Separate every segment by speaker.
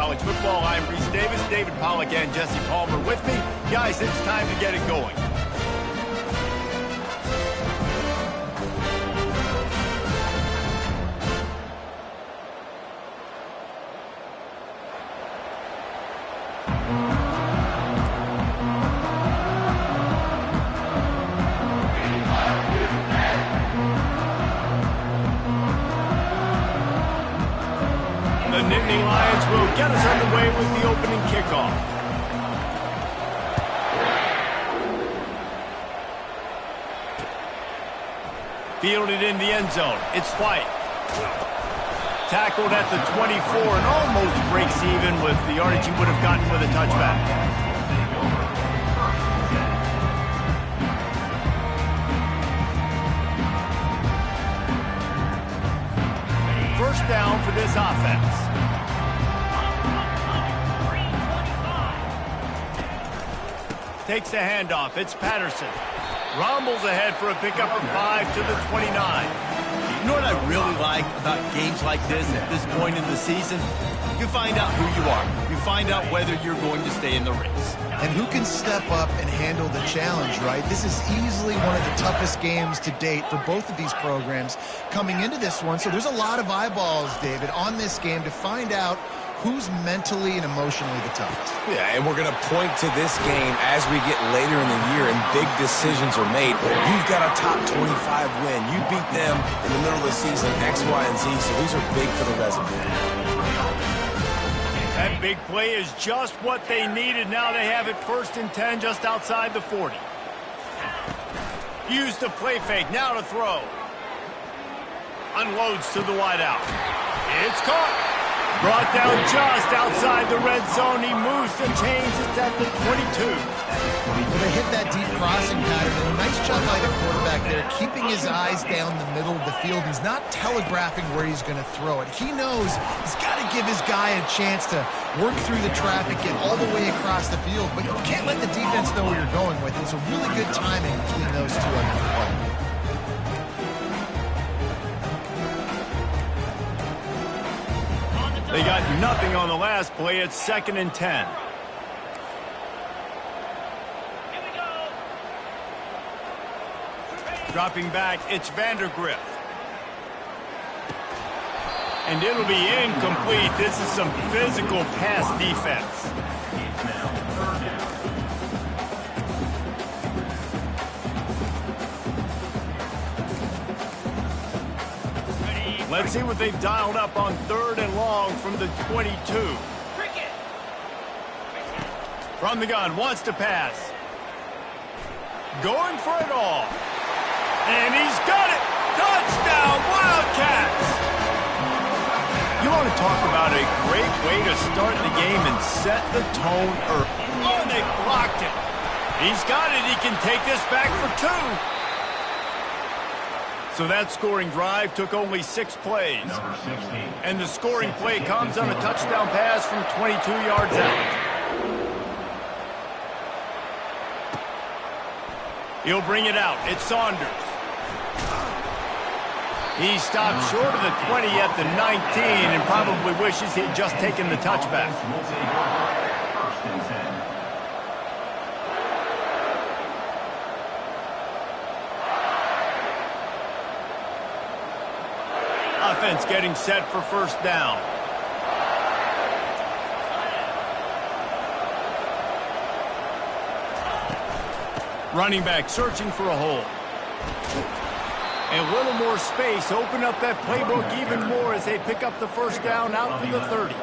Speaker 1: college football. I'm Reese Davis, David Pollack, and Jesse Palmer with me. Guys, it's time to get it going. The Nittany Lions will get us underway with the opening kickoff. Fielded in the end zone. It's White. Tackled at the 24 and almost breaks even with the yardage he would have gotten with a touchback. First down for this offense. Takes the handoff. It's Patterson. Rumbles ahead for a pickup of 5 to the 29.
Speaker 2: You know what I really like about games like this at this point in the season? You find out who you are. You find out whether you're going to stay in the race.
Speaker 3: And who can step up and handle the challenge, right? This is easily one of the toughest games to date for both of these programs coming into this one. So there's a lot of eyeballs, David, on this game to find out who's mentally and emotionally the toughest.
Speaker 4: Yeah, and we're going to point to this game as we get later in the year and big decisions are made. You've got a top 25 win. You beat them in the middle of the season, X, Y, and Z, so these are big for the resume.
Speaker 1: That big play is just what they needed. Now they have it 1st and 10 just outside the 40. Use the play fake. Now to throw. Unloads to the wideout. It's caught. Brought down just outside the red zone. He moves the chains. It's at the 22.
Speaker 3: Well, they hit that deep crossing pattern, and a nice job by the quarterback there, keeping his eyes down the middle of the field. He's not telegraphing where he's going to throw it. He knows he's got to give his guy a chance to work through the traffic, get all the way across the field, but you can't let the defense know where you're going with it. So really good timing between those two on that play.
Speaker 1: They got nothing on the last play. It's 2nd and 10. Dropping back, it's Vandergrift. And it'll be incomplete. This is some physical pass defense. Let's see what they've dialed up on 3rd and long from the 22. From the gun, wants to pass. Going for it all. And he's got it. Touchdown, Wildcats. You want to talk about a great way to start the game and set the tone early. Oh, they blocked it. He's got it. He can take this back for 2. So that scoring drive took only 6 plays. And the scoring play comes on a touchdown pass from 22 yards out. He'll bring it out. It's Saunders. He stopped short of the 20 at the 19 and probably wishes he'd just taken the touchback. Offense getting set for 1st down. Running back searching for a hole. And a little more space. Open up that playbook even more as they pick up the 1st down out to the 30.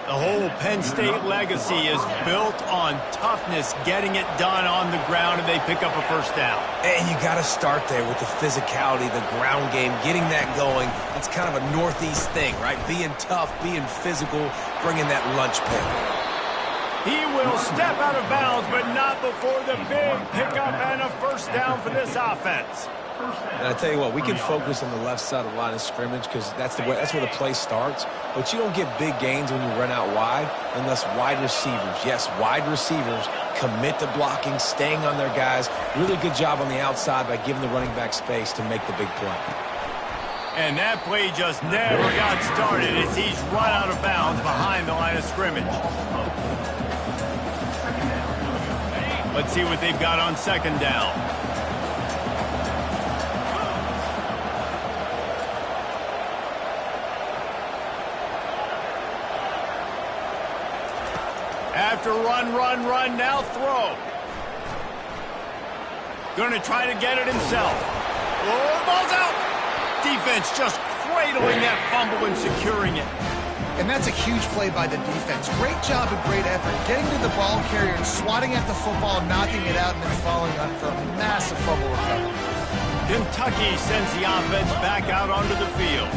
Speaker 1: The whole Penn State legacy is built on toughness, getting it done on the ground, and they pick up a 1st down.
Speaker 4: And you got to start there with the physicality, the ground game, getting that going. It's kind of a Northeast thing, right? Being tough, being physical, bringing that lunch pail.
Speaker 1: He will step out of bounds, but not before the big pickup and a 1st down for this offense.
Speaker 4: And I tell you what, we can focus on the left side of the line of scrimmage because that's where the play starts. But you don't get big gains when you run out wide unless wide receivers, yes, wide receivers, commit to blocking, staying on their guys. Really good job on the outside by giving the running back space to make the big play.
Speaker 1: And that play just never got started as he's run out of bounds behind the line of scrimmage. Let's see what they've got on second down. After run, now throw. Going to try to get it himself. Oh, ball's out. Defense just cradling that fumble and securing it.
Speaker 3: And that's a huge play by the defense. Great job and great effort getting to the ball carrier and swatting at the football, knocking it out, and then following on for a massive fumble recovery.
Speaker 1: Kentucky sends the offense back out onto the field.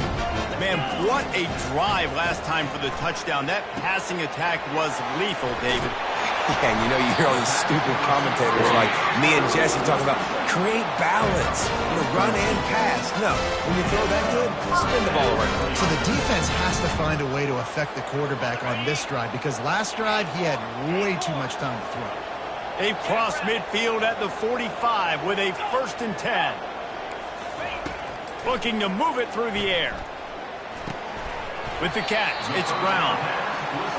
Speaker 1: Man, what a drive last time for the touchdown. That passing attack was lethal, David.
Speaker 4: Yeah, and you know, you hear all these stupid commentators like me and Jesse talking about create balance, run and pass. No, when you throw that good, spin the ball around.
Speaker 3: So the defense has to find a way to affect the quarterback on this drive because last drive he had way too much time to throw.
Speaker 1: They've crossed midfield at the 45 with a 1st and 10. Looking to move it through the air. With the catch, it's Brown.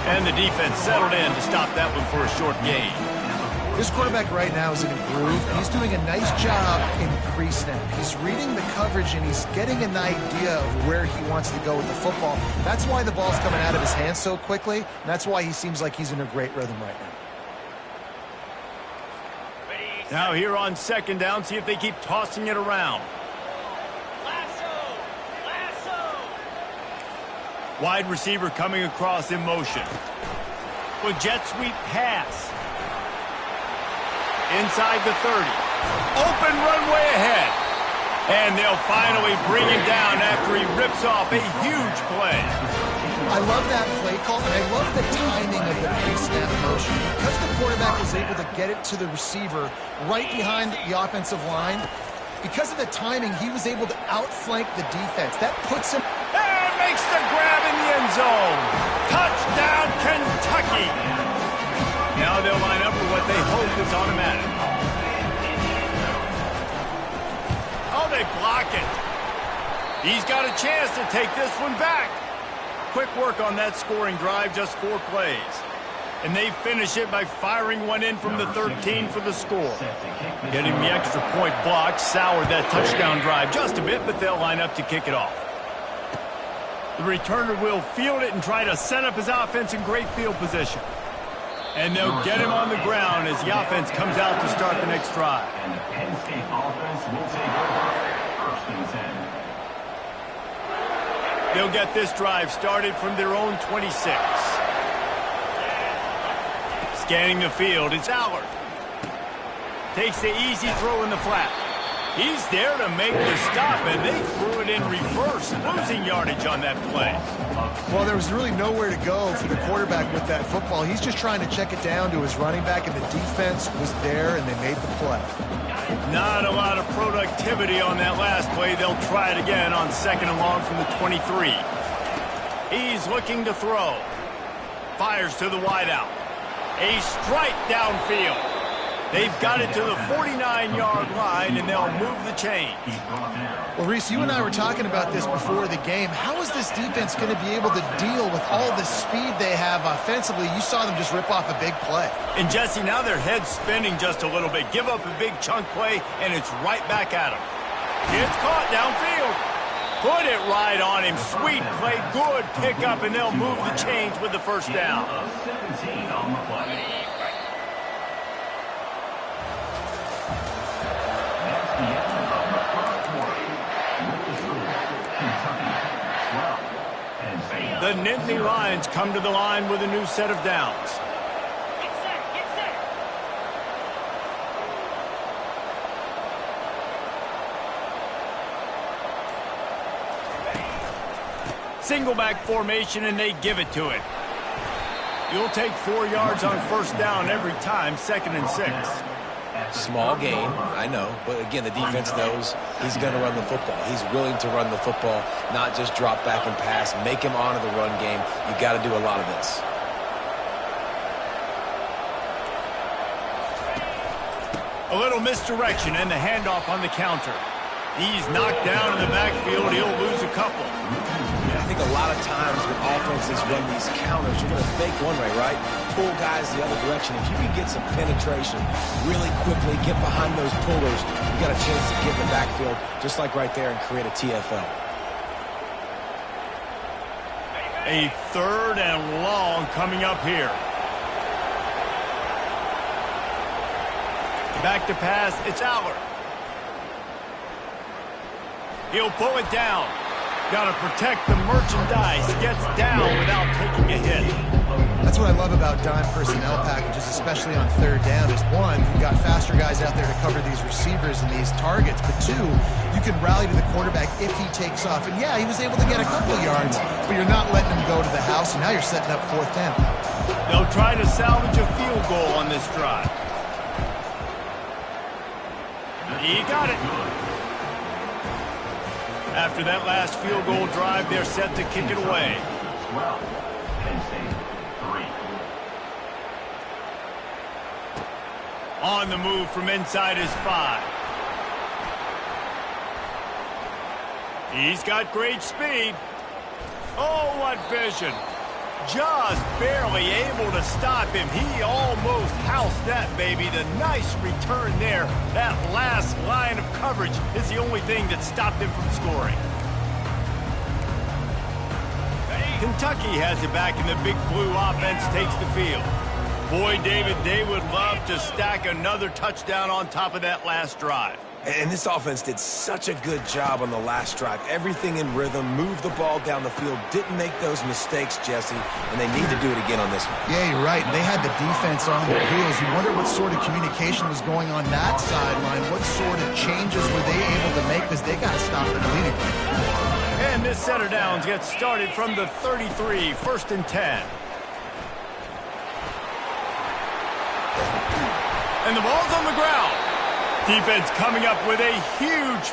Speaker 1: And the defense settled in to stop that one for a short gain.
Speaker 3: This quarterback right now is in a groove. He's doing a nice job in pre-snap. He's reading the coverage and he's getting an idea of where he wants to go with the football. That's why the ball's coming out of his hands so quickly. And that's why he seems like he's in a great rhythm right now.
Speaker 1: Now here on second down, see if they keep tossing it around. Wide receiver coming across in motion. With jet sweep pass. Inside the 30. Open runway ahead. And they'll finally bring him down after he rips off a huge play.
Speaker 3: I love that play call, and I love the timing of the pre-snap motion. Because the quarterback was able to get it to the receiver right behind the offensive line, because of the timing, he was able to outflank the defense. That puts him...
Speaker 1: And makes the grab in the end zone. Touchdown, Kentucky. Now they'll line up for what they hope is automatic. Oh, they block it. He's got a chance to take this one back. Quick work on that scoring drive, just 4 plays. And they finish it by firing one in from the 13 for the score. Getting the extra point block soured that touchdown drive just a bit, but they'll line up to kick it off. The returner will field it and try to set up his offense in great field position. And they'll get him on the ground as the offense comes out to start the next drive.
Speaker 5: And the Penn State offense will take over 1st and 10.
Speaker 1: They'll get this drive started from their own 26. Scanning the field, it's Allard. Takes the easy throw in the flat. He's there to make the stop, and they threw it in reverse, losing yardage on that play.
Speaker 3: Well, there was really nowhere to go for the quarterback with that football. He's just trying to check it down to his running back, and the defense was there, and they made the play.
Speaker 1: Not a lot of productivity on that last play. They'll try it again on 2nd and long from the 23. He's looking to throw. Fires to the wideout. A strike downfield. They've got it to the 49-yard line, and they'll move the chain.
Speaker 3: Well, Reese, you and I were talking about this before the game. How is this defense going to be able to deal with all the speed they have offensively? You saw them just rip off a big play.
Speaker 1: And, Jesse, now their head's spinning just a little bit. Give up a big chunk play, and it's right back at them. It's caught downfield. Put it right on him. Sweet play, good pickup, and they'll move the chains with the first down.
Speaker 5: 17 on the play.
Speaker 1: The Nittany Lions come to the line with a new set of downs.
Speaker 5: Get set.
Speaker 1: Single back formation, and they give it to it. You'll take 4 yards on 1st down every time, 2nd and 6.
Speaker 4: Small gain, I know, but again, the defense knows he's going to run the football. He's willing to run the football, not just drop back and pass, make him honor the run game. You got to do a lot of this.
Speaker 1: A little misdirection and the handoff on the counter. He's knocked down in the backfield. He'll lose a couple.
Speaker 4: And I think a lot of times when offenses run these counters, you're going to fake one way, right? Pull guys the other direction. If you can get some penetration really quickly, get behind those pullers, you got a chance to get in the backfield, just like right there, and create a TFL.
Speaker 1: A 3rd and long coming up here. Back to pass, it's Aller. He'll pull it down. Got to protect the merchandise. Gets down without taking a hit.
Speaker 3: That's what I love about dime personnel packages, especially on 3rd down, is one, you've got faster guys out there to cover these receivers and these targets, but two, you can rally to the quarterback if he takes off. And yeah, he was able to get a couple yards, but you're not letting him go to the house, and now you're setting up 4th down.
Speaker 1: They'll try to salvage a field goal on this drive. He got it. After that last field goal drive, they're set to kick it away.
Speaker 5: 12, Penn State, 3.
Speaker 1: On the move from inside his 5. He's got great speed. Oh, what vision. Just barely able to stop him. He almost housed that baby. The nice return there. That last line of coverage is the only thing that stopped him from scoring. Kentucky has it back, and the Big Blue offense takes the field. Boy, David, they would love to stack another touchdown on top of that last drive.
Speaker 4: And this offense did such a good job on the last drive. Everything in rhythm, moved the ball down the field, didn't make those mistakes, Jesse, and they need to do it again on this one.
Speaker 3: Yeah, you're right. They had the defense on their heels. You wonder what sort of communication was going on that sideline. What sort of changes were they able to make, because they got to stop the bleeding.
Speaker 1: And this set of downs gets started from the 33, 1st and 10. And the ball's on the ground. Defense coming up with a huge...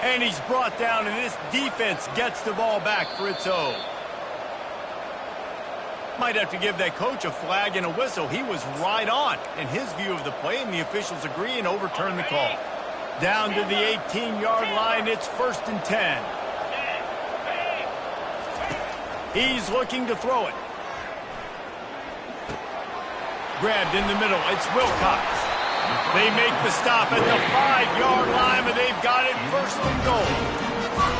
Speaker 1: And he's brought down, and this defense gets the ball back for its own. Might have to give that coach a flag and a whistle. He was right on in his view of the play, and the officials agree and overturn the call. Down to the 18-yard line, it's 1st and 10. He's looking to throw it. Grabbed in the middle, it's Wilcox. They make the stop at the 5-yard line, but they've got it 1st and goal.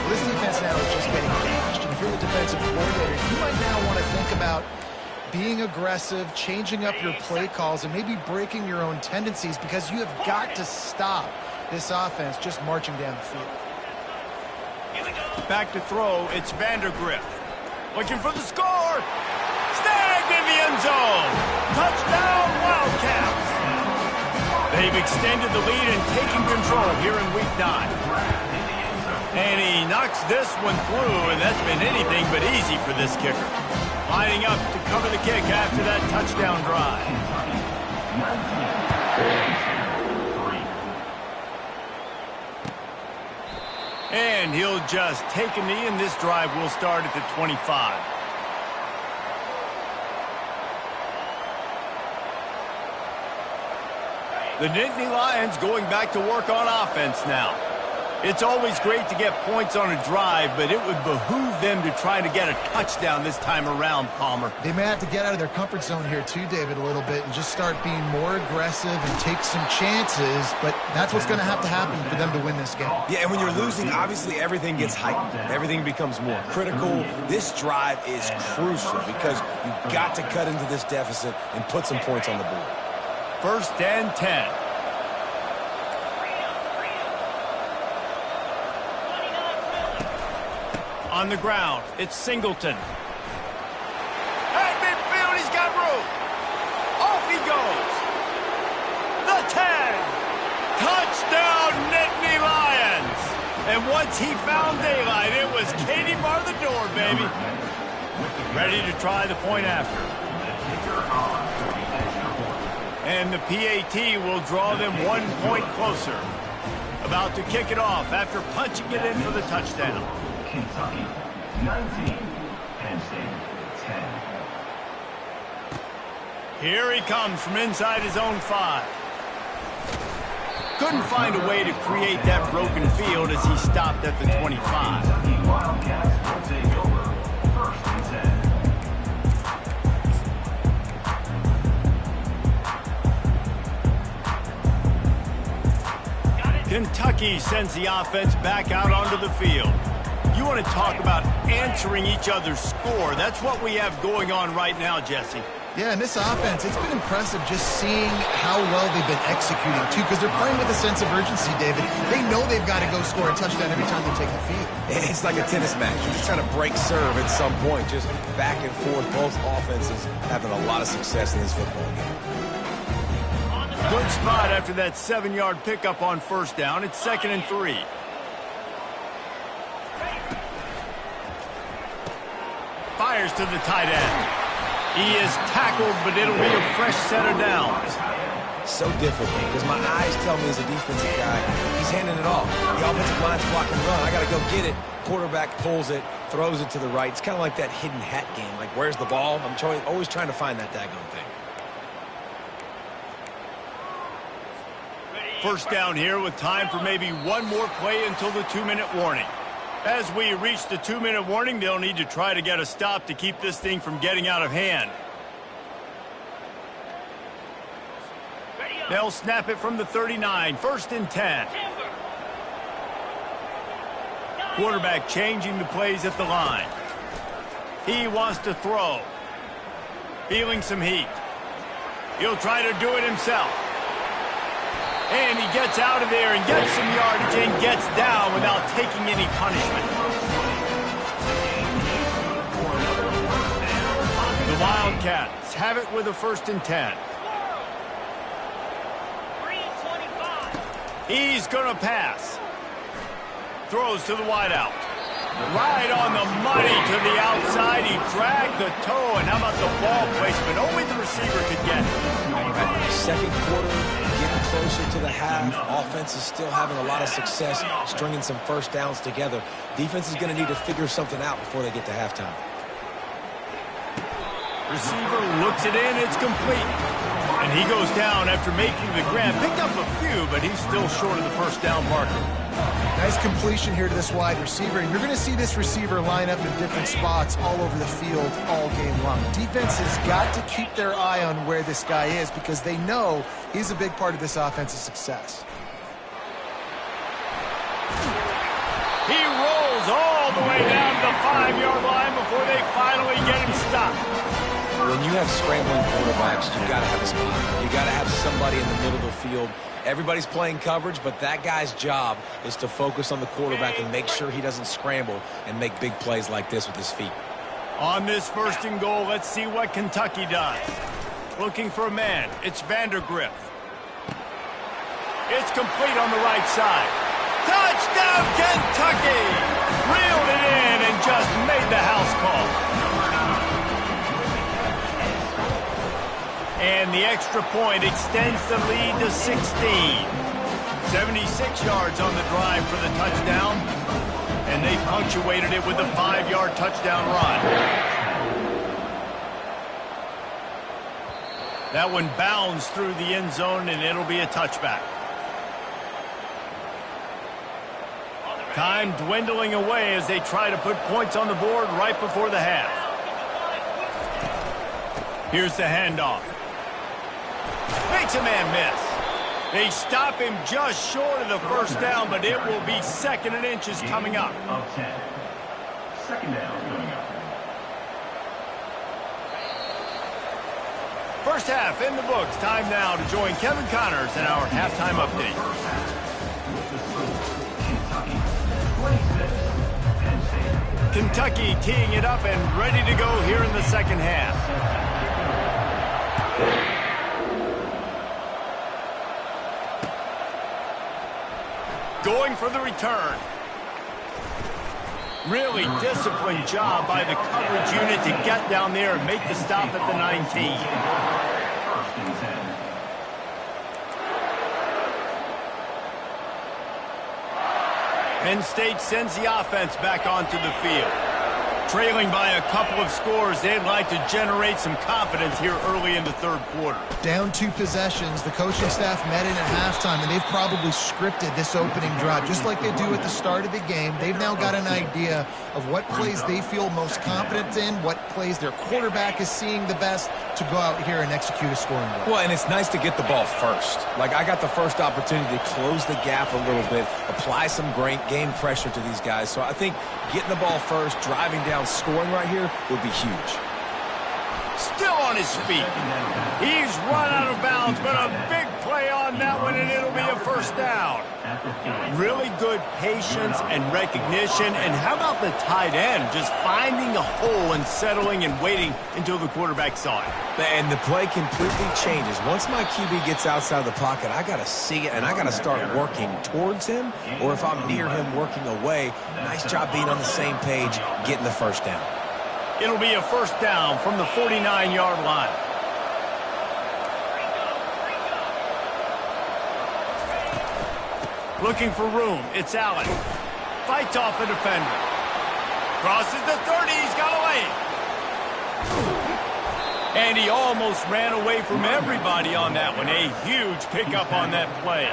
Speaker 3: This defense now is just getting gashed. And if you're the defensive coordinator, you might now want to think about being aggressive, changing up your play calls, and maybe breaking your own tendencies, because you have got to stop this offense just marching down the field.
Speaker 1: Back to throw, it's Vandergrift. Looking for the score. Snagged in the end zone. Touchdown, Wildcats. They've extended the lead and taken control here in Week 9. And he knocks this one through, and that's been anything but easy for this kicker. Lining up to cover the kick after that touchdown drive. And he'll just take a knee, and this drive will start at the 25. The Nittany Lions going back to work on offense now. It's always great to get points on a drive, but it would behoove them to try to get a touchdown this time around, Palmer.
Speaker 3: They may have to get out of their comfort zone here too, David, a little bit, and just start being more aggressive and take some chances, but that's what's going to happen for them to win this game.
Speaker 4: Yeah, and when you're losing, obviously everything gets heightened. Everything becomes more critical. This drive is crucial because you've got to cut into this deficit and put some points on the board.
Speaker 1: 1st and 10. On the ground, it's Singleton. At midfield, he's got room. Off he goes. The 10. Touchdown, Nittany Lions. And once he found daylight, it was Katie bar the door, baby. Ready to try the point after. And the PAT will draw them 1 point closer. About to kick it off after punching it in for the touchdown.
Speaker 5: Kentucky, 19, Penn State, 10.
Speaker 1: Here he comes from inside his own 5. Couldn't find a way to create that broken field as he stopped at the 25.
Speaker 5: The Wildcats will take over. First and 10.
Speaker 1: Kentucky sends the offense back out onto the field. You want to talk about answering each other's score. That's what we have going on right now, Jesse.
Speaker 3: Yeah, and this offense, it's been impressive just seeing how well they've been executing, too, because they're playing with a sense of urgency, David. They know they've got to go score a touchdown every time they take the field.
Speaker 4: It's like a tennis match. You're just trying to break serve at some point, just back and forth. Both offenses having a lot of success in this football game.
Speaker 1: Good spot after that 7-yard pickup on first down. It's 2nd and 3. Fires to the tight end. He is tackled, but it'll be a fresh set of downs.
Speaker 4: So difficult because my eyes tell me as a defensive guy, he's handing it off. The offensive line's blocking run. I got to go get it. Quarterback pulls it, throws it to the right. It's kind of like that hidden hat game. Like, where's the ball? I'm always trying to find that daggone thing.
Speaker 1: First down here with time for maybe one more play until the 2-minute warning. As we reach the 2-minute warning, they'll need to try to get a stop to keep this thing from getting out of hand. They'll snap it from the 39, 1st and 10. Quarterback changing the plays at the line. He wants to throw. Feeling some heat. He'll try to do it himself. And he gets out of there and gets some yardage and gets down without taking any punishment. The Wildcats have it with a 1st and 10. He's going to pass. Throws to the wideout. Right on the money to the outside. He dragged the toe. And how about the ball placement? Only the receiver could get it.
Speaker 4: Second quarter, getting closer to the half. Offense is still having a lot of success stringing some first downs together. Defense is going to need to figure something out before they get to halftime.
Speaker 1: Receiver looks it in. It's complete. And he goes down after making the grab. Picked up a few, but he's still short of the first down marker.
Speaker 3: Nice completion here to this wide receiver. And you're going to see this receiver line up in different spots all over the field all game long. Defense has got to keep their eye on where this guy is because they know he's a big part of this offense's success.
Speaker 1: He rolls all the way down to the 5-yard line before they finally get him stopped.
Speaker 4: When you have scrambling quarterbacks, you got to have a spot. You got to have somebody in the middle of the field. Everybody's playing coverage, but that guy's job is to focus on the quarterback and make sure he doesn't scramble and make big plays like this with his feet.
Speaker 1: On this 1st and goal, let's see what Kentucky does. Looking for a man. It's Vandergriff. It's complete on the right side. Touchdown, Kentucky! Reeled it in and just made the house call. And the extra point extends the lead to 16. 76 yards on the drive for the touchdown. And they punctuated it with a 5-yard touchdown run. That one bounds through the end zone, and it'll be a touchback. Time dwindling away as they try to put points on the board right before the half. Here's the handoff. Makes a man miss. They stop him just short of the first down, but it will be 2nd and inches coming up.
Speaker 5: Of 10. 2nd down coming up.
Speaker 1: First half in the books. Time now to join Kevin Connors in our halftime update. Kentucky teeing it up and ready to go here in the second half. Going for the return. Really disciplined job by the coverage unit to get down there and make the stop at the 19. Penn State sends the offense back onto the field. Trailing by a couple of scores, they'd like to generate some confidence here early in the third quarter.
Speaker 3: Down 2 possessions, the coaching staff met in at halftime, and they've probably scripted this opening drive. Just like they do at the start of the game, they've now got an idea of what plays they feel most confident in, what plays their quarterback is seeing the best to go out here and execute a scoring drive.
Speaker 4: Well, and it's nice to get the ball first. Like, I got the first opportunity to close the gap a little bit, apply some great game pressure to these guys. So I think getting the ball first, driving down, scoring right here would be huge.
Speaker 1: Still on his feet. He's run out of bounds, but a big play on that one, and it'll be a first down. Really good patience and recognition. And how about the tight end just finding a hole and settling and waiting until the quarterback saw it?
Speaker 4: And the play completely changes. Once my QB gets outside the pocket, I got to see it, and I got to start working towards him, or if I'm near him, working away. Nice job being on the same page, getting the first down.
Speaker 1: It'll be a first down from the 49-yard line. Looking for room. It's Allen. Fights off a defender. Crosses the 30. He's got away. And he almost ran away from everybody on that one. A huge pickup on that play.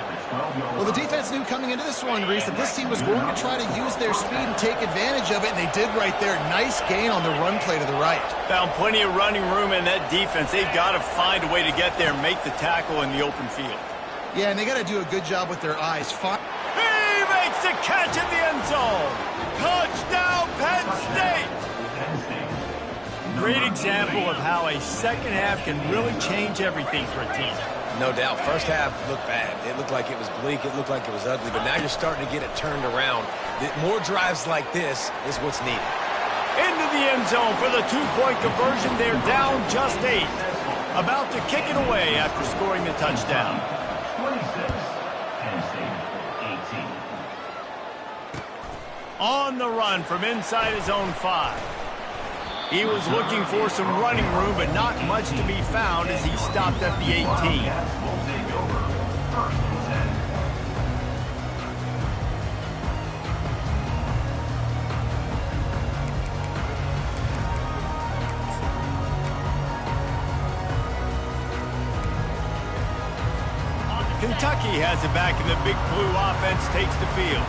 Speaker 3: Well, the defense knew coming into this one, Reese, that this team was going to try to use their speed and take advantage of it, and they did right there. Nice gain on the run play to the right.
Speaker 1: Found plenty of running room in that defense. They've got to find a way to get there and make the tackle in the open field.
Speaker 3: Yeah, and they got to do a good job with their eyes.
Speaker 1: He makes the catch in the end zone. Touchdown, Penn State. Great example of how a second half can really change everything for a team.
Speaker 4: No doubt. First half looked bad. It looked like it was bleak. It looked like it was ugly. But now you're starting to get it turned around. More drives like this is what's needed.
Speaker 1: Into the end zone for the two-point conversion. They're down just 8. About to kick it away after scoring the touchdown.
Speaker 5: 26, Penn State, 18.
Speaker 1: On the run from inside his own 5. He was looking for some running room, but not much to be found as he stopped at the 18. Kentucky has it back, and the Big Blue offense takes the field.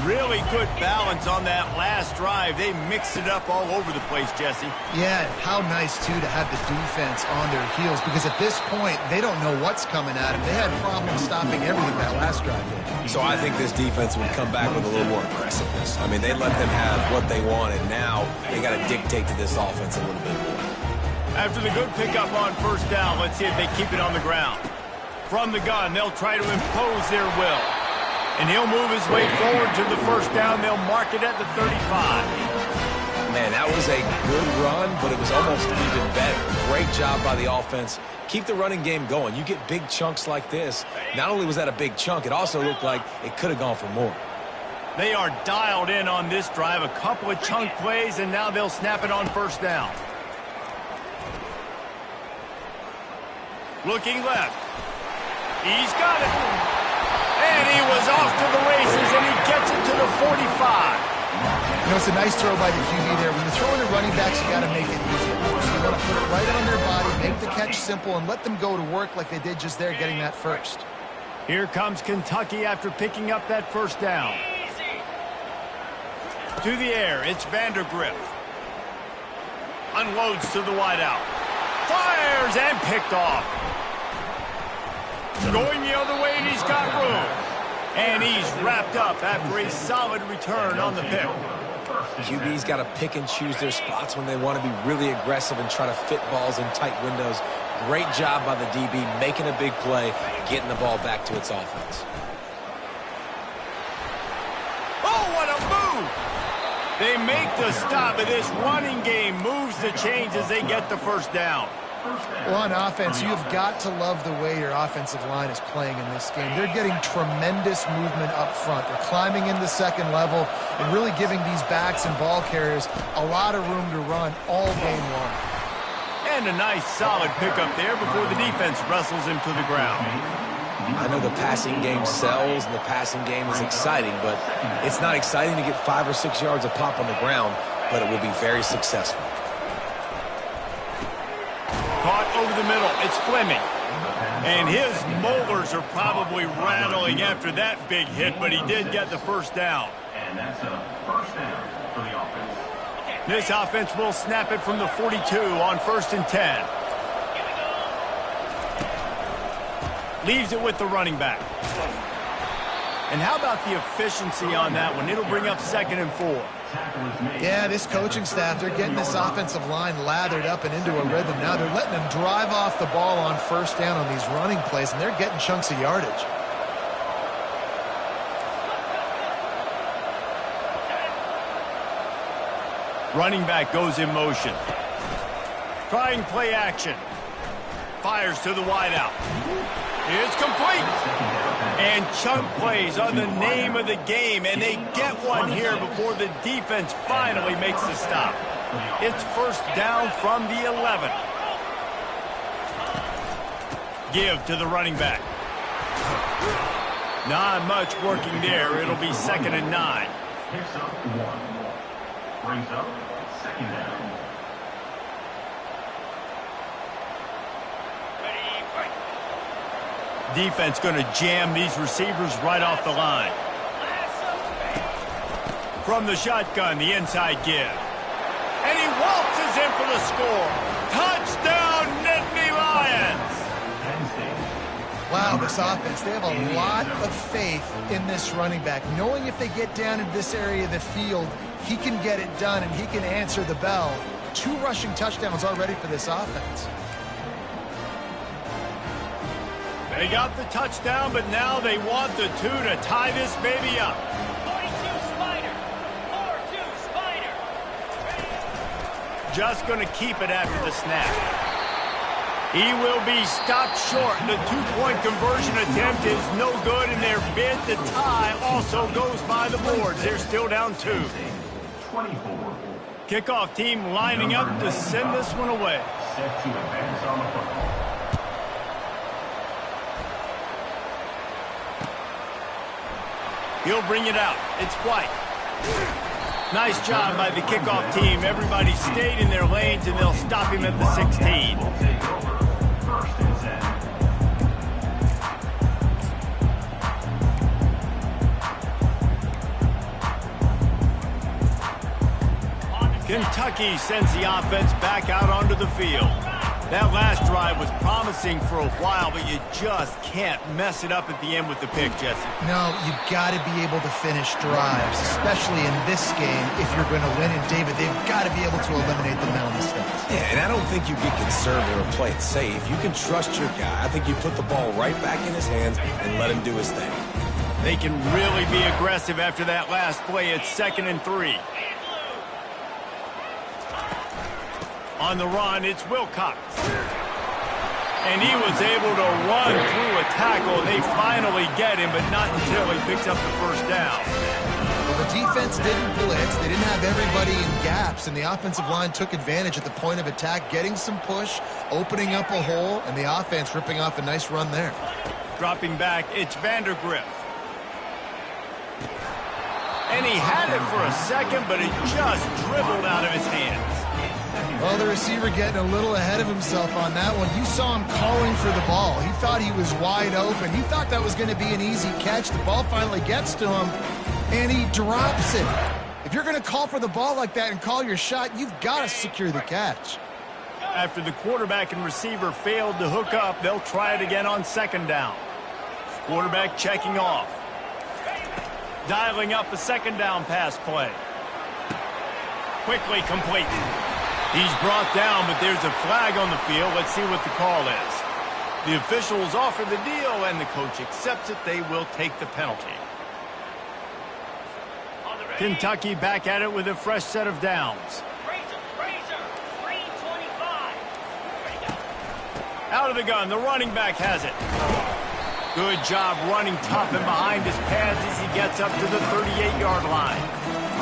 Speaker 1: Really good balance on that last drive. They mixed it up all over the place, Jesse.
Speaker 3: Yeah, how nice, too, to have the defense on their heels, because at this point, they don't know what's coming at them. They had problems stopping everything that last drive did.
Speaker 4: So I think this defense would come back with a little more aggressiveness. I mean, they let them have what they wanted. Now they got to dictate to this offense a little bit more.
Speaker 1: After the good pickup on first down, let's see if they keep it on the ground. From the gun, they'll try to impose their will. And he'll move his way forward to the first down. They'll mark it at the 35.
Speaker 4: Man, that was a good run, but it was almost even better. Great job by the offense. Keep the running game going. You get big chunks like this. Not only was that a big chunk, it also looked like it could have gone for more.
Speaker 1: They are dialed in on this drive. A couple of chunk plays, and now they'll snap it on first down. Looking left. He's got it. And he was off to the races, and he gets it to the 45.
Speaker 3: You know, it's a nice throw by the QB there. When you're throwing the running backs, you got to make it easy. So you got to put it right on their body, make the catch simple, and let them go to work like they did just there, getting that first.
Speaker 1: Here comes Kentucky after picking up that first down. To the air, it's Vandergrift. Unloads to the wideout. Fires and picked off. Going the other way, and he's got room. And he's wrapped up after a solid return on the pick.
Speaker 4: QB's got to pick and choose their spots when they want to be really aggressive and try to fit balls in tight windows. Great job by the DB making a big play, getting the ball back to its offense.
Speaker 1: Oh, what a move! They make the stop, and this running game moves the chains as they get the first down.
Speaker 3: Well, on offense, you've got to love the way your offensive line is playing in this game. They're getting tremendous movement up front. They're climbing in the second level and really giving these backs and ball carriers a lot of room to run all game long.
Speaker 1: And a nice solid pickup there before the defense wrestles him to the ground.
Speaker 4: I know the passing game sells and the passing game is exciting, but it's not exciting to get 5 or 6 yards of pop on the ground. but it will be very successful.
Speaker 1: Caught over the middle. It's Fleming. And his molars are probably rattling after that big hit, but he did get the first down.
Speaker 5: And that's a first down for the offense.
Speaker 1: This offense will snap it from the 42 on 1st and 10. Leaves it with the running back. And how about the efficiency on that one? It'll bring up 2nd and 4.
Speaker 3: Yeah, this coaching staff, they're getting this offensive line lathered up and into a rhythm now. They're letting them drive off the ball on 1st down on these running plays, and they're getting chunks of yardage.
Speaker 1: Running back goes in motion. Trying play action. Fires to the wideout. It's complete. And chunk plays are the name of the game, and they get one here before the defense finally makes the stop. It's 1st down from the 11. Give to the running back. Not much working there. It'll be 2nd and 9.
Speaker 5: Picks up 1. Brings up 2nd down.
Speaker 1: Defense going to jam these receivers right off the line. From the shotgun, the inside give. And he waltzes in for the score. Touchdown, Nittany Lions!
Speaker 3: Wow, this offense, they have a lot of faith in this running back, knowing if they get down into this area of the field, he can get it done and he can answer the bell. 2 rushing touchdowns already for this offense.
Speaker 1: They got the touchdown, but now they want the 2 to tie this baby up.
Speaker 6: 42 Spider. 4-2 Spider.
Speaker 1: Just going to keep it after the snap. He will be stopped short. The 2-point conversion attempt is no good, and their bid to tie also goes by the boards. They're still down 2.
Speaker 5: 24.
Speaker 1: Kickoff team lining up to send this one away.
Speaker 5: Set to advance on the football.
Speaker 1: He'll bring it out. It's White. Nice job by the kickoff team. Everybody stayed in their lanes, and they'll stop him at the 16.
Speaker 5: Will take over 1st and 10.
Speaker 1: Kentucky sends the offense back out onto the field. That last drive was promising for a while, but you just can't mess it up at the end with the pick, Jesse.
Speaker 3: No, you got to be able to finish drives, especially in this game if you're going to win. And David, they've got to be able to eliminate the mental mistakes.
Speaker 4: Yeah, and I don't think you get conservative or play it safe. You can trust your guy. I think you put the ball right back in his hands and let him do his thing.
Speaker 1: They can really be aggressive after that last play. It's 2nd and 3. On the run, it's Wilcox. And he was able to run through a tackle. They finally get him, but not until he picks up the 1st down.
Speaker 3: Well, the defense didn't blitz. They didn't have everybody in gaps, and the offensive line took advantage at the point of attack, getting some push, opening up a hole, and the offense ripping off a nice run there.
Speaker 1: Dropping back, it's Vandergrift. And he had it for a second, but it just dribbled out of his hands.
Speaker 3: Well, the receiver getting a little ahead of himself on that one. You saw him calling for the ball. He thought he was wide open. He thought that was going to be an easy catch. The ball finally gets to him, and he drops it. If you're going to call for the ball like that and call your shot, you've got to secure the catch.
Speaker 1: After the quarterback and receiver failed to hook up, they'll try it again on 2nd down. Quarterback checking off. Dialing up a 2nd down pass play. Quickly complete. He's brought down, but there's a flag on the field. Let's see what the call is. The officials offer the deal, and the coach accepts it. They will take the penalty. Kentucky back at it with a fresh set of downs.
Speaker 6: Razor, 325.
Speaker 1: Out of the gun, the running back has it. Good job running tough and behind his pads as he gets up to the 38-yard line.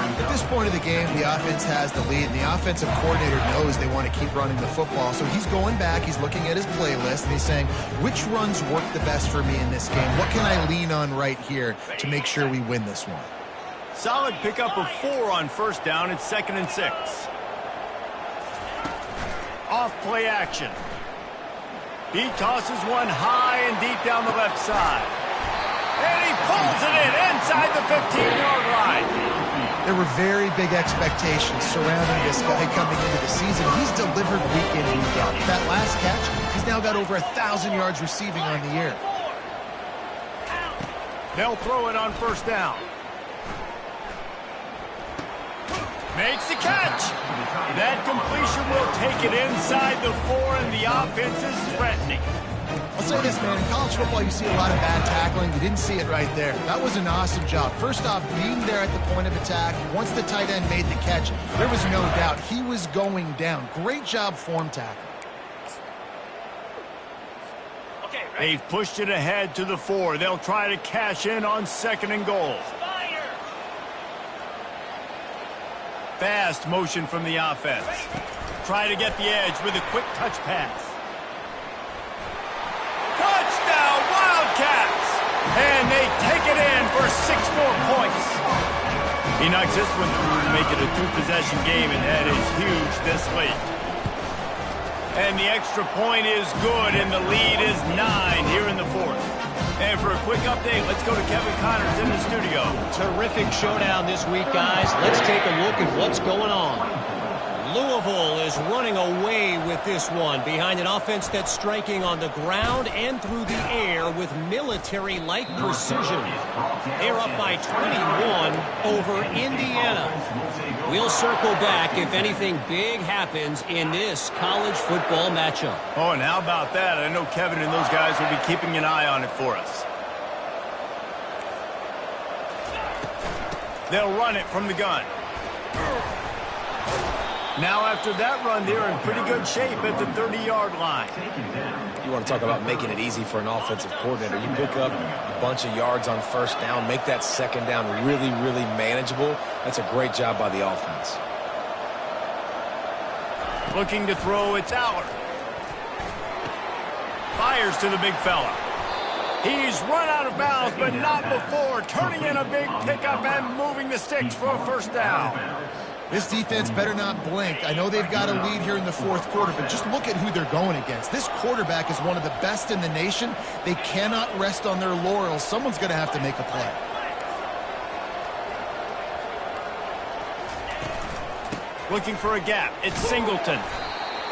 Speaker 3: At this point of the game, the offense has the lead, and the offensive coordinator knows they want to keep running the football. So he's going back, he's looking at his playlist, and he's saying, which runs work the best for me in this game? What can I lean on right here to make sure we win this one?
Speaker 1: Solid pickup of 4 on first down. It's 2nd and 6. Off play action. He tosses one high and deep down the left side. And he pulls it in inside the 15-yard line.
Speaker 3: There were very big expectations surrounding this guy coming into the season. He's delivered week in, week out. That last catch, he's now got over 1,000 yards receiving on the year.
Speaker 1: They'll throw it on first down. Makes the catch. That completion will take it inside the 4, and the offense is threatening.
Speaker 3: I'll say this, man. In college football, you see a lot of bad tackling. You didn't see it right there. That was an awesome job. First off, being there at the point of attack. Once the tight end made the catch, there was no doubt he was going down. Great job form tackle.
Speaker 1: They've pushed it ahead to the 4. They'll try to cash in on 2nd and goal. Fast motion from the offense. Try to get the edge with a quick touch pass. Touchdown, Wildcats! And they take it in for 6 more points. He knocks this one through to make it a 2-possession game, and that is huge this late. And the extra point is good, and the lead is 9 here in the 4th. And for a quick update, let's go to Kevin Connors in the studio.
Speaker 7: Terrific showdown this week, guys. Let's take a look at what's going on. Louisville is running away with this one behind an offense that's striking on the ground and through the air with military-like precision. They're up by 21 over Indiana. We'll circle back if anything big happens in this college football matchup.
Speaker 1: Oh, and how about that? I know Kevin and those guys will be keeping an eye on it for us. They'll run it from the gun. Now after that run, they're in pretty good shape at the 30-yard line.
Speaker 4: You want to talk about making it easy for an offensive coordinator. You pick up a bunch of yards on first down, make that 2nd down really, really manageable. That's a great job by the offense.
Speaker 1: Looking to throw, it's Aller. Fires to the big fella. He's run out of bounds, but not before turning in a big pickup and moving the sticks for a first down.
Speaker 3: This defense better not blink. I know they've got a lead here in the 4th quarter, but just look at who they're going against. This quarterback is one of the best in the nation. They cannot rest on their laurels. Someone's going to have to make a play.
Speaker 1: Looking for a gap. It's Singleton.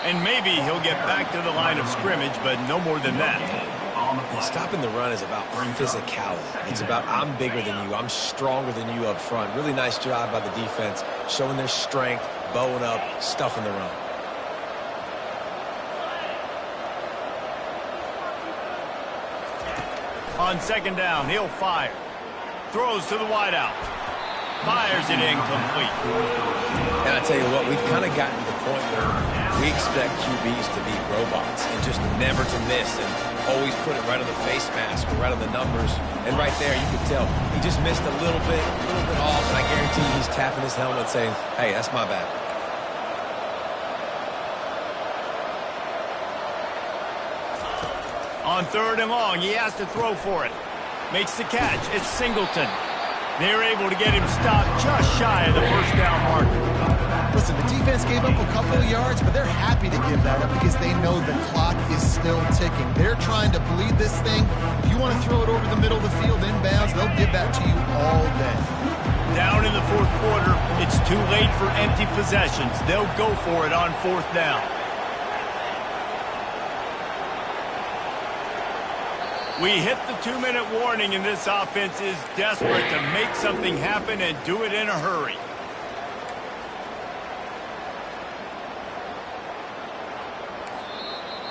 Speaker 1: And maybe he'll get back to the line of scrimmage, but no more than that.
Speaker 4: Stopping the run is about physicality. It's about I'm bigger than you. I'm stronger than you up front. Really nice job by the defense, showing their strength, bowing up, stuffing the run.
Speaker 1: On 2nd down, he'll fire. Throws to the wideout. Fires it incomplete.
Speaker 4: And I tell you what, we've kind of gotten to the point where we expect QBs to be robots and just never to miss and always put it right on the face mask or right on the numbers. And right there, you can tell he just missed a little bit off, and I guarantee you he's tapping his helmet saying, hey, that's my bad.
Speaker 1: On 3rd and long, he has to throw for it. Makes the catch. It's Singleton. They're able to get him stopped just shy of the first down marker.
Speaker 3: Listen, the defense gave up a couple of yards, but they're happy to give that up because they know the clock is still ticking. They're trying to bleed this thing. If you want to throw it over the middle of the field inbounds, they'll give that to you all day.
Speaker 1: Down in the 4th quarter, it's too late for empty possessions. They'll go for it on 4th down. We hit the 2-minute warning, and this offense is desperate to make something happen and do it in a hurry.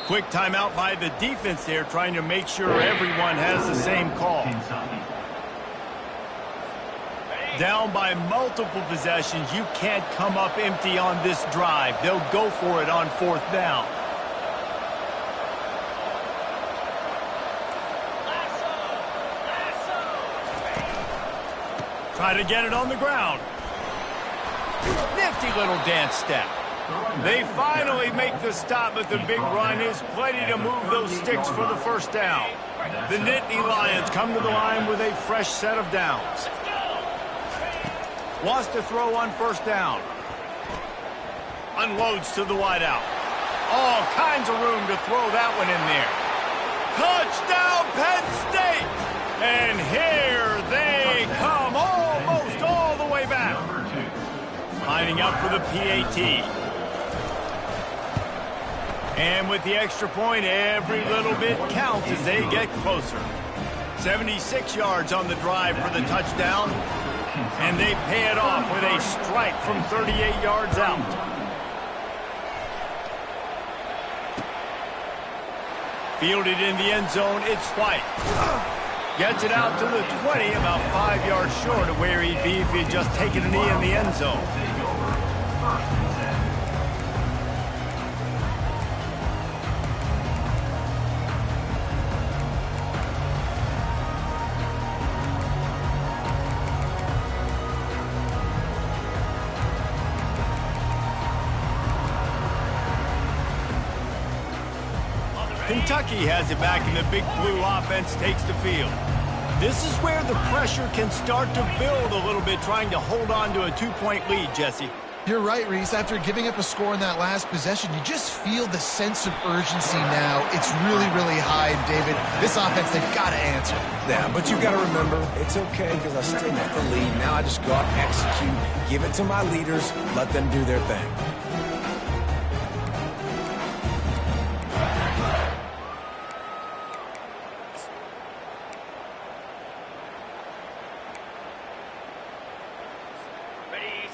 Speaker 1: Quick timeout by the defense there, trying to make sure everyone has the same call. Down by multiple possessions, you can't come up empty on this drive. They'll go for it on 4th down. Try to get it on the ground. Nifty little dance step. They finally make the stop, but the big run is plenty to move those sticks for the first down. The Nittany Lions come to the line with a fresh set of downs. Wants to throw on first down. Unloads to the wideout. All kinds of room to throw that one in there. Touchdown, Penn State! And here they come, almost all the way back. Lining up for the PAT. And with the extra point, every little bit counts as they get closer. 76 yards on the drive for the touchdown. And they pay it off with a strike from 38 yards out. Fielded in the end zone, it's White. Gets it out to the 20, about 5 yards short of where he'd be if he had just taken a knee in the end zone. Kentucky has it back, and the Big Blue offense takes the field. This is where the pressure can start to build a little bit, trying to hold on to a 2-point lead, Jesse.
Speaker 3: You're right, Reese. After giving up a score in that last possession, you just feel the sense of urgency now. It's really, really high, and David, this offense, they've got to answer.
Speaker 4: Yeah, but you got to remember, it's okay because I still got the lead. Now I just go out and execute, give it to my leaders, let them do their thing.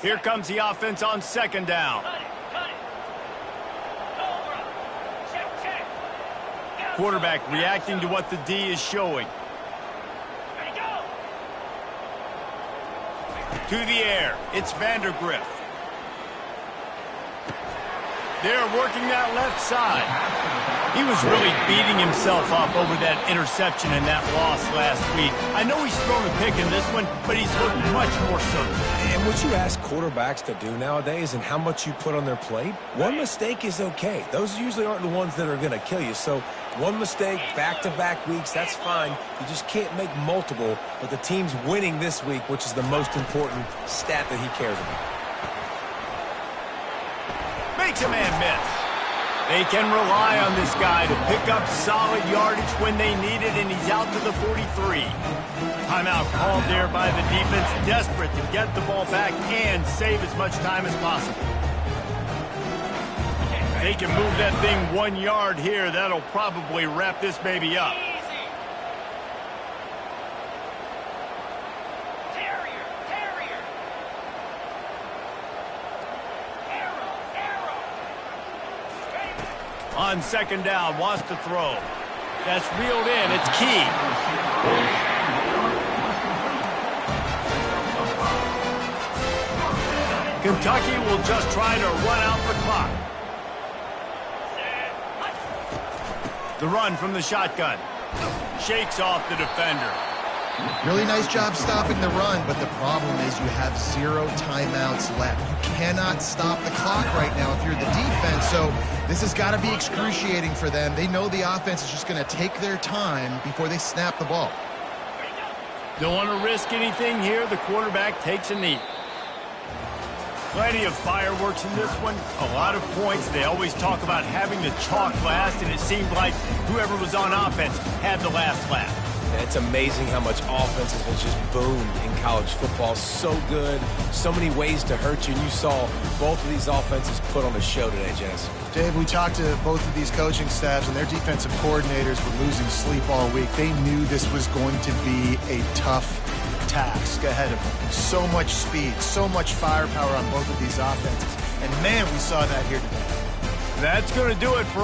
Speaker 1: Here comes the offense on second down.
Speaker 6: Cut it. Cobra. Check.
Speaker 1: Quarterback reacting to what the D is showing.
Speaker 6: Ready, go.
Speaker 1: To the air, it's Vandergrift. They're working that left side. He was really beating himself up over that interception and that loss last week. I know he's thrown a pick in this one, but he's looked much more certain.
Speaker 4: And what you ask quarterbacks to do nowadays and how much you put on their plate, one mistake is okay. Those usually aren't the ones that are going to kill you. So one mistake, back-to-back weeks, that's fine. You just can't make multiple, but the team's winning this week, which is the most important stat that he cares about.
Speaker 1: Makes a man miss. They can rely on this guy to pick up solid yardage when they need it, and he's out to the 43. Timeout called there by the defense, desperate to get the ball back and save as much time as possible. They can move that thing 1 yard here. That'll probably wrap this baby up.
Speaker 6: Easy. Terrier. Arrow. Ready.
Speaker 1: On second down, wants to throw. That's reeled in. It's Key. Kentucky will just try to run out the clock. The run from the shotgun. Shakes off the defender.
Speaker 3: Really nice job stopping the run, but the problem is you have 0 timeouts left. You cannot stop the clock right now if you're the defense, so this has got to be excruciating for them. They know the offense is just going to take their time before they snap the ball.
Speaker 1: Don't want to risk anything here. The quarterback takes a knee. Plenty of fireworks in this one. A lot of points. They always talk about having the chalk last, and it seemed like whoever was on offense had the last laugh.
Speaker 4: It's amazing how much offense has just boomed in college football. So good, so many ways to hurt you, and you saw both of these offenses put on a show today, Jess.
Speaker 3: Dave, we talked to both of these coaching staffs, and their defensive coordinators were losing sleep all week. They knew this was going to be a tough task ahead of them. So much speed, so much firepower on both of these offenses. And man, we saw that here today.
Speaker 1: That's going to do it for us.